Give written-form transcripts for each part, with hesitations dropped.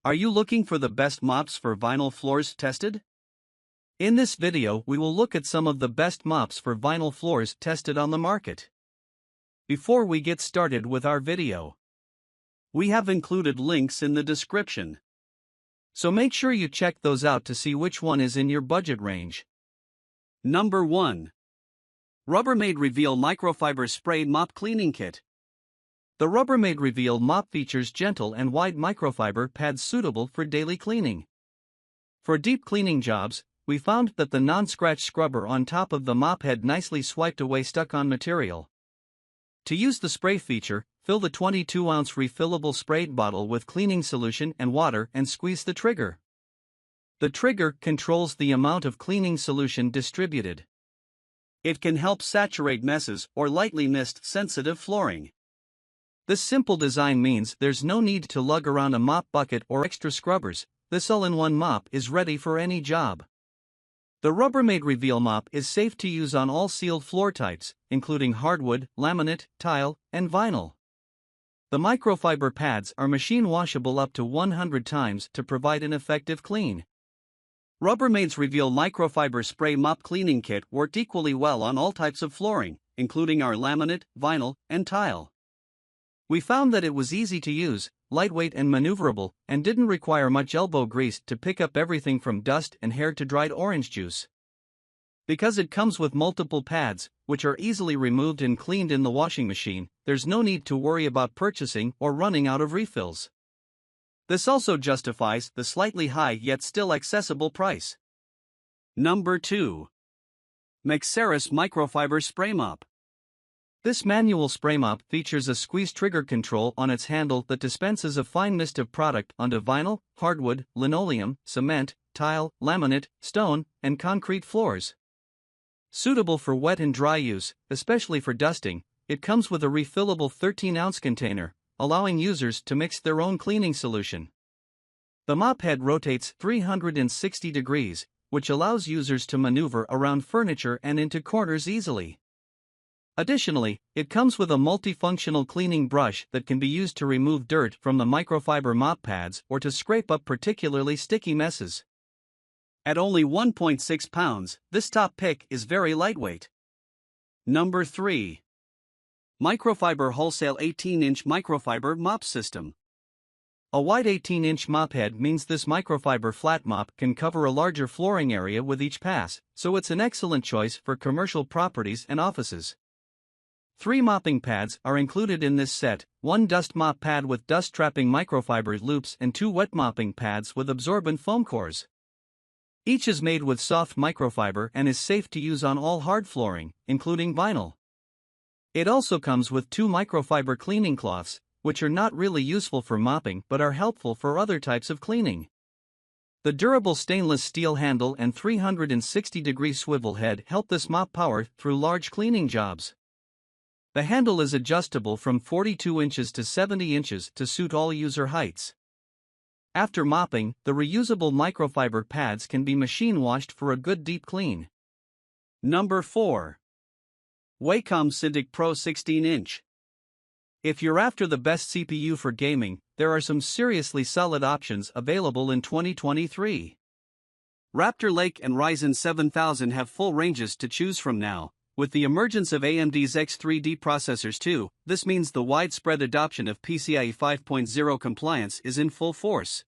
Are you looking for the best mops for vinyl floors tested? In this video we will look at some of the best mops for vinyl floors tested on the market. Before we get started with our video, we have included links in the description, so make sure you check those out to see which one is in your budget range. Number 1. Rubbermaid Reveal Microfiber Spray Mop Cleaning Kit. The Rubbermaid Reveal mop features gentle and wide microfiber pads suitable for daily cleaning. For deep cleaning jobs, we found that the non-scratch scrubber on top of the mop head nicely swiped away stuck-on material. To use the spray feature, fill the 22-ounce refillable spray bottle with cleaning solution and water and squeeze the trigger. The trigger controls the amount of cleaning solution distributed. It can help saturate messes or lightly mist-sensitive flooring. This simple design means there's no need to lug around a mop bucket or extra scrubbers. This all-in-one mop is ready for any job. The Rubbermaid Reveal mop is safe to use on all sealed floor types, including hardwood, laminate, tile, and vinyl. The microfiber pads are machine washable up to 100 times to provide an effective clean. Rubbermaid's Reveal Microfiber Spray Mop Cleaning Kit worked equally well on all types of flooring, including our laminate, vinyl, and tile. We found that it was easy to use, lightweight and maneuverable, and didn't require much elbow grease to pick up everything from dust and hair to dried orange juice. Because it comes with multiple pads, which are easily removed and cleaned in the washing machine, there's no need to worry about purchasing or running out of refills. This also justifies the slightly high yet still accessible price. Number 2. Maceras Microfiber Spray Mop. This manual spray mop features a squeeze trigger control on its handle that dispenses a fine mist of product onto vinyl, hardwood, linoleum, cement, tile, laminate, stone, and concrete floors. Suitable for wet and dry use, especially for dusting, it comes with a refillable 13-ounce container, allowing users to mix their own cleaning solution. The mop head rotates 360 degrees, which allows users to maneuver around furniture and into corners easily. Additionally, it comes with a multifunctional cleaning brush that can be used to remove dirt from the microfiber mop pads or to scrape up particularly sticky messes. At only 1.6 pounds, this top pick is very lightweight. Number 3. Microfiber Wholesale 18-inch Microfiber Mop System. A wide 18-inch mop head means this microfiber flat mop can cover a larger flooring area with each pass, so it's an excellent choice for commercial properties and offices. 3 mopping pads are included in this set, 1 dust mop pad with dust-trapping microfiber loops and 2 wet mopping pads with absorbent foam cores. Each is made with soft microfiber and is safe to use on all hard flooring, including vinyl. It also comes with 2 microfiber cleaning cloths, which are not really useful for mopping but are helpful for other types of cleaning. The durable stainless steel handle and 360-degree swivel head help this mop power through large cleaning jobs. The handle is adjustable from 42 inches to 70 inches to suit all user heights. After mopping, the reusable microfiber pads can be machine washed for a good deep clean. Number 4. Wacom Cintiq Pro 16-inch. If you're after the best CPU for gaming, there are some seriously solid options available in 2023. Raptor Lake and Ryzen 7000 have full ranges to choose from now. With the emergence of AMD's X3D processors too, this means the widespread adoption of PCIe 5.0 compliance is in full force.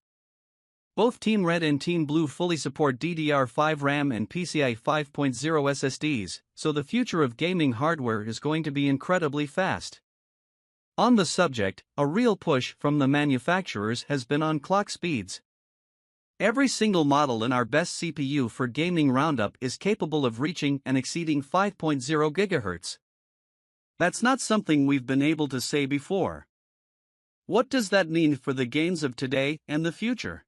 Both Team Red and Team Blue fully support DDR5 RAM and PCIe 5.0 SSDs, so the future of gaming hardware is going to be incredibly fast. On the subject, a real push from the manufacturers has been on clock speeds. Every single model in our best CPU for gaming roundup is capable of reaching and exceeding 5.0 GHz. That's not something we've been able to say before. What does that mean for the games of today and the future?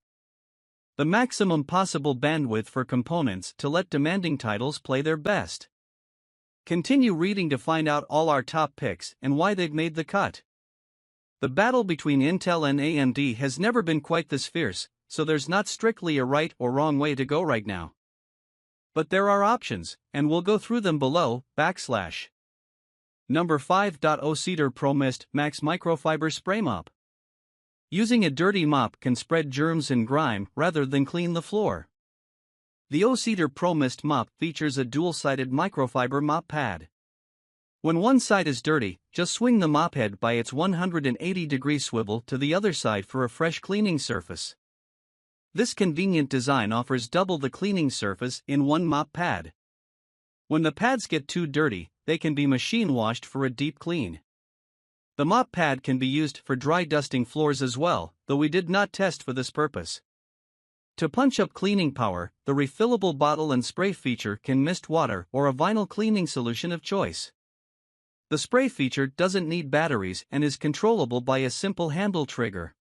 The maximum possible bandwidth for components to let demanding titles play their best. Continue reading to find out all our top picks and why they've made the cut. The battle between Intel and AMD has never been quite this fierce, so there's not strictly a right or wrong way to go right now. But there are options, and we'll go through them below. Number 5. O-Cedar ProMist Max Microfiber Spray Mop. Using a dirty mop can spread germs and grime rather than clean the floor. The O-Cedar ProMist mop features a dual-sided microfiber mop pad. When one side is dirty, just swing the mop head by its 180-degree swivel to the other side for a fresh cleaning surface. This convenient design offers double the cleaning surface in one mop pad. When the pads get too dirty, they can be machine washed for a deep clean. The mop pad can be used for dry dusting floors as well, though we did not test for this purpose. To punch up cleaning power, the refillable bottle and spray feature can mist water or a vinyl cleaning solution of choice. The spray feature doesn't need batteries and is controllable by a simple handle trigger.